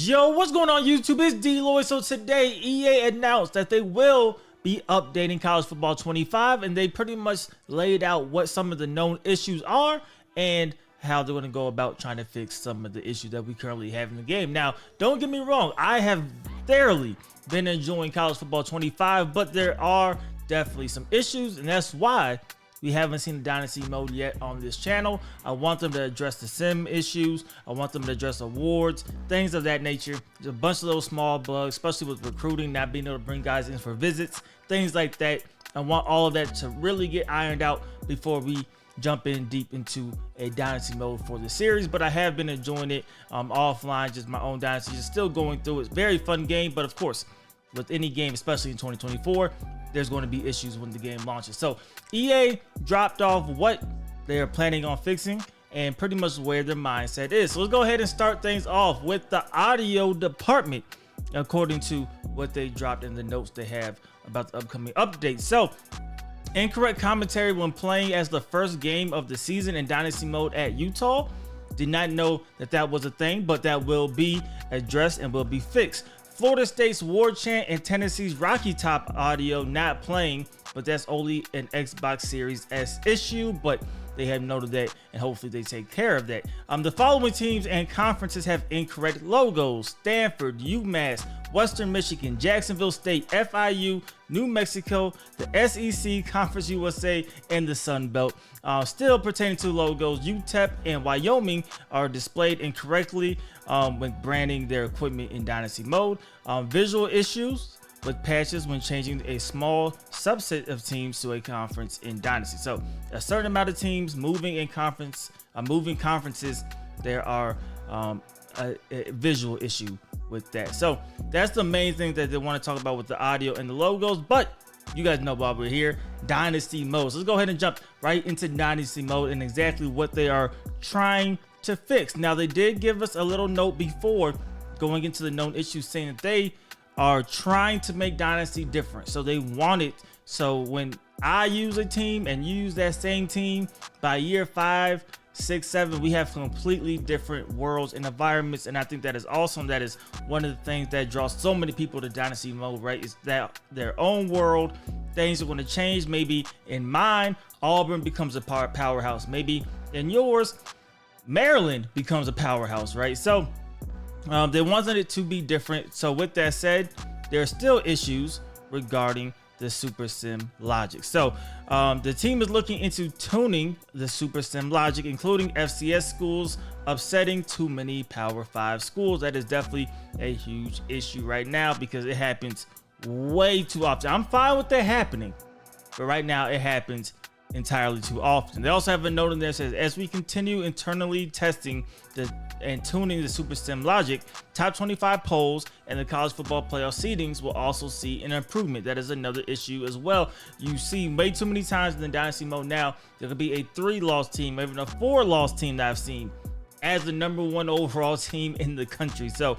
Yo, what's going on YouTube? It's D-Lloyd. So today EA announced that they will be updating College Football 25, and they pretty much laid out what some of the known issues are and how they're going to go about trying to fix some of the issues that we currently have in the game. Now, don't get me wrong, I have thoroughly been enjoying College Football 25, but there are definitely some issues, and that's why we haven't seen the Dynasty mode yet on this channel. I want them to address the sim issues. I want them to address awards, things of that nature. There's a bunch of those small bugs, especially with recruiting, not being able to bring guys in for visits, things like that. I want all of that to really get ironed out before we jump in deep into a Dynasty mode for the series. But I have been enjoying it offline, just my own Dynasty, just still going through it. It's a very fun game, but of course, with any game, especially in 2024, there's going to be issues when the game launches. So EA dropped off what they are planning on fixing and pretty much where their mindset is. So let's go ahead and start things off with the audio department, according to what they dropped in the notes they have about the upcoming updates. So incorrect commentary when playing as the first game of the season in Dynasty mode at Utah. Did not know that that was a thing, but that will be addressed and will be fixed. Florida State's war chant and Tennessee's Rocky Top audio not playing, but that's only an Xbox Series S issue, but they have noted that and hopefully they take care of that. The following teams and conferences have incorrect logos: Stanford, UMass, Western Michigan, Jacksonville State, FIU, New Mexico, the SEC, Conference USA, and the Sun Belt. Still pertaining to logos, UTEP and Wyoming are displayed incorrectly when branding their equipment in Dynasty mode. Visual issues with patches when changing a small subset of teams to a conference in Dynasty. So a certain amount of teams moving in moving conferences, there are a visual issue with that. So that's the main thing that they want to talk about with the audio and the logos. But you guys know why we're here, Dynasty mode. So let's go ahead and jump right into Dynasty mode and exactly what they are trying to fix. Now, they did give us a little note before going into the known issues, saying that they are trying to make Dynasty different. So they want it so when I use a team and you use that same team, by year 5, 6, 7, we have completely different worlds and environments. And I think that is awesome. That is one of the things that draws so many people to Dynasty mode, right? Is that their own world, things are going to change. Maybe in mine, Auburn becomes a powerhouse. Maybe in yours, Maryland becomes a powerhouse, right? So they wanted it to be different. So with that said, there are still issues regarding the Super Sim logic. So the team is looking into tuning the Super Sim logic, including FCS schools, upsetting too many Power 5 schools. That is definitely a huge issue right now because it happens way too often. I'm fine with that happening, but right now it happens entirely too often. They also have a note in there that says, as we continue internally testing and tuning the Super Sim logic, top 25 polls and the college football playoff seedings will also see an improvement. That is another issue as well. You see way too many times in the Dynasty mode now, there could be a 3-loss team, even a 4-loss team that I've seen as the #1 overall team in the country. So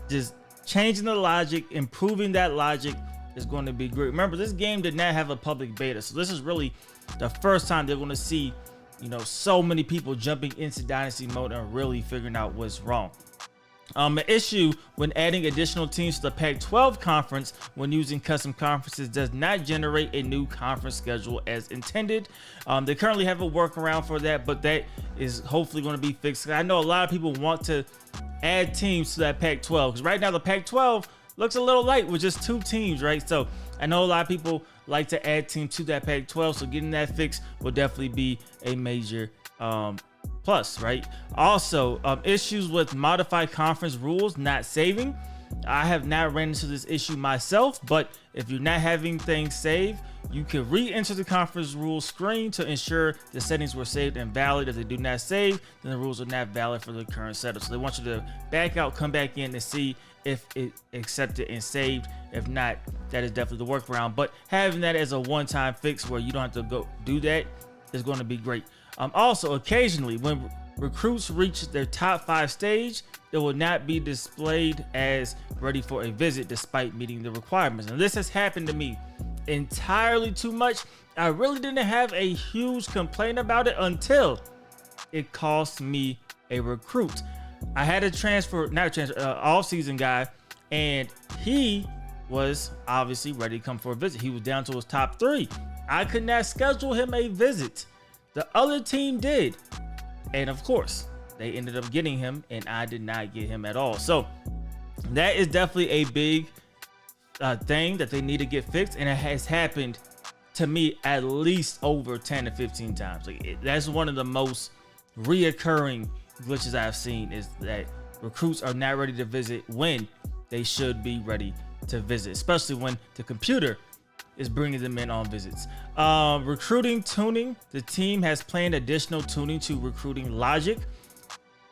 just changing the logic, improving that logic is going to be great. Remember, this game did not have a public beta, so this is really the first time they're going to see, so many people jumping into Dynasty mode and really figuring out what's wrong. An issue when adding additional teams to the Pac-12 conference when using custom conferences does not generate a new conference schedule as intended. They currently have a workaround for that, but that is hopefully going to be fixed. I know a lot of people want to add teams to that Pac-12 because right now the Pac-12 looks a little light with just 2 teams, right? So I know a lot of people like to add teams to that Pac-12, so getting that fixed will definitely be a major plus, right? Also, issues with modified conference rules not saving. I have not ran into this issue myself, but if you're not having things save, you can re-enter the conference rules screen to ensure the settings were saved and valid. If they do not save, then the rules are not valid for the current setup. So they want you to back out, come back in and see if it accepted and saved. If not, that is definitely the workaround. But having that as a one-time fix where you don't have to go do that is going to be great. Also, occasionally when recruits reach their top 5 stage, it will not be displayed as ready for a visit despite meeting the requirements. And this has happened to me entirely too much. I really didn't have a huge complaint about it until it cost me a recruit. I had off-season guy, and he was obviously ready to come for a visit. He was down to his top 3. I could not schedule him a visit. The other team did. And of course, they ended up getting him, and I did not get him at all. So that is definitely a big thing that they need to get fixed, and it has happened to me at least over 10 to 15 times. That's one of the most reoccurring glitches I've seen, is that recruits are not ready to visit when they should be ready to visit, especially when the computer is bringing them in on visits. Recruiting tuning. The team has planned additional tuning to recruiting logic.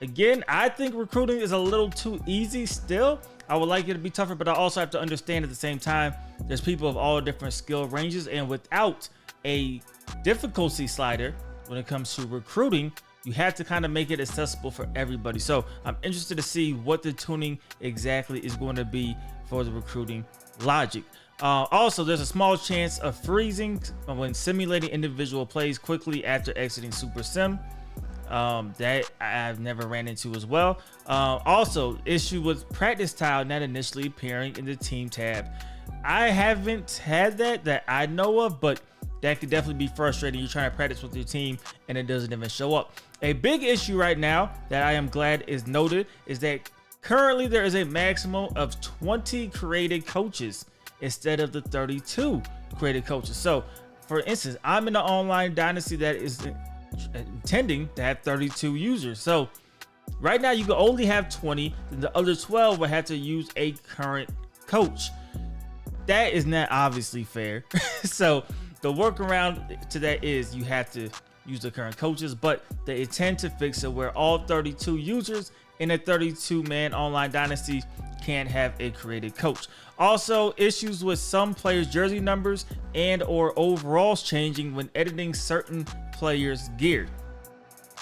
Again, I think recruiting is a little too easy still. I would like it to be tougher, but I also have to understand at the same time, there's people of all different skill ranges, and without a difficulty slider when it comes to recruiting, you have to kind of make it accessible for everybody. So I'm interested to see what the tuning exactly is going to be for the recruiting logic. Also, there's a small chance of freezing when simulating individual plays quickly after exiting Super Sim. That I've never ran into as well. Also, issue with practice tile not initially appearing in the team tab. I haven't had that I know of, but that could definitely be frustrating. You're trying to practice with your team and it doesn't even show up. A big issue right now that I am glad is noted is that currently there is a maximum of 20 created coaches instead of the 32 created coaches. So for instance, I'm in the online dynasty that is intending to have 32 users. So right now you can only have 20, then the other 12 will have to use a current coach. That is not obviously fair. So the workaround to that is you have to use the current coaches, but they intend to fix it where all 32 users in a 32-man online dynasty can't have a created coach. Also, issues with some players' jersey numbers and or overalls changing when editing certain players' gear.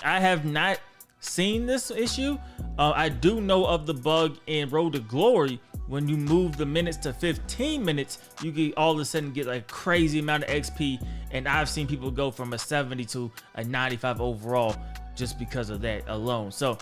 I have not seen this issue. I do know of the bug in Road to Glory. When you move the minutes to 15 minutes, you can all of a sudden get like crazy amount of XP. And I've seen people go from a 70 to a 95 overall just because of that alone. So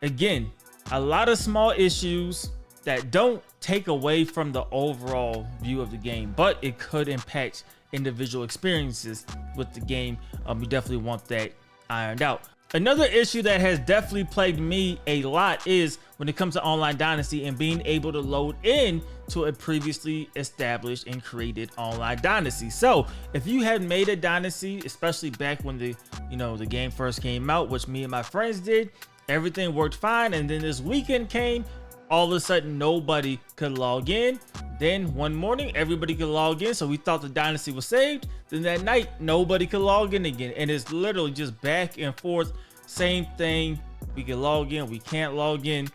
again, a lot of small issues that don't take away from the overall view of the game, but it could impact individual experiences with the game. We definitely want that ironed out. Another issue that has definitely plagued me a lot is when it comes to online dynasty and being able to load in to a previously established and created online dynasty. So if you had made a dynasty, especially back when the game first came out, which me and my friends did, everything worked fine, and then this weekend came, all of a sudden nobody could log in. Then one morning everybody could log in, so we thought the dynasty was saved. Then that night nobody could log in again, and it's literally just back and forth, same thing. We can log in, we can't log in.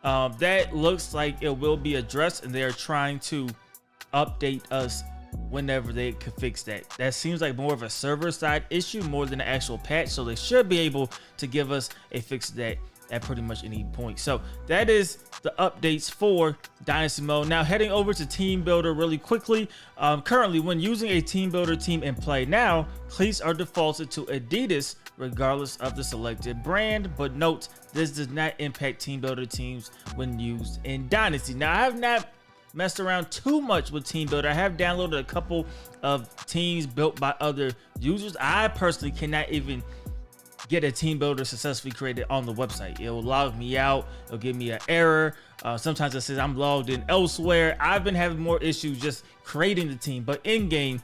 That looks like it will be addressed, and they're trying to update us whenever they could fix that. That seems like more of a server side issue more than an actual patch, so they should be able to give us a fix to that at pretty much any point. So that is the updates for Dynasty Mode. Now heading over to Team Builder really quickly. Currently, when using a Team Builder team in play now, cleats are defaulted to Adidas regardless of the selected brand, but note this does not impact Team Builder teams when used in Dynasty. Now I have not messed around too much with Team Builder. I have downloaded a couple of teams built by other users. I personally cannot even get a team builder successfully created on the website. It will log me out. It'll give me an error. Sometimes it says I'm logged in elsewhere. I've been having more issues just creating the team, but in game,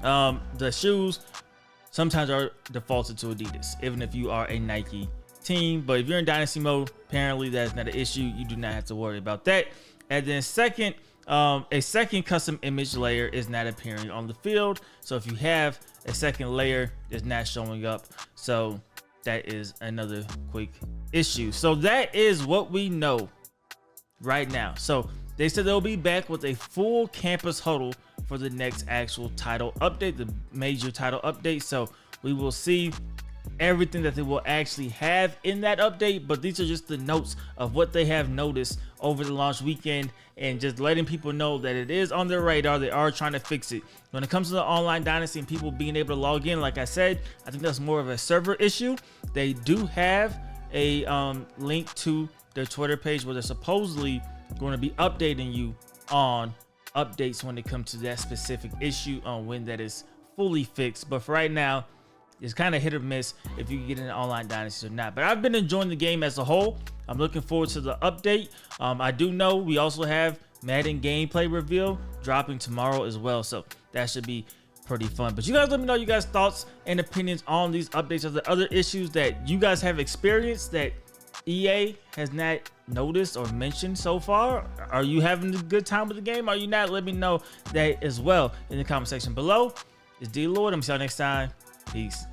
the shoes sometimes are defaulted to Adidas, even if you are a Nike team. But if you're in Dynasty mode, apparently that's not an issue. You do not have to worry about that. And then second, a second custom image layer is not appearing on the field. So if you have a second layer, it's not showing up. So that is another quick issue. So that is what we know right now. So they said they'll be back with a full campus huddle for the next actual title update, the major title update. So we will see everything that they will actually have in that update, but these are just the notes of what they have noticed over the launch weekend and just letting people know that it is on their radar. They are trying to fix it. When it comes to the online dynasty and people being able to log in, like I said, I think that's more of a server issue. They do have a link to their Twitter page where they're supposedly going to be updating you on updates when it comes to that specific issue on when that is fully fixed. But for right now, it's kind of hit or miss if you can get into online Dynasty or not. But I've been enjoying the game as a whole. I'm looking forward to the update. I do know we also have Madden gameplay reveal dropping tomorrow as well, so that should be pretty fun. But you guys let me know you guys' thoughts and opinions on these updates. Are there other issues that you guys have experienced that EA has not noticed or mentioned so far? Are you having a good time with the game? Are you not? Let me know that as well in the comment section below. It's D Lord. I'm see y'all next time. Peace.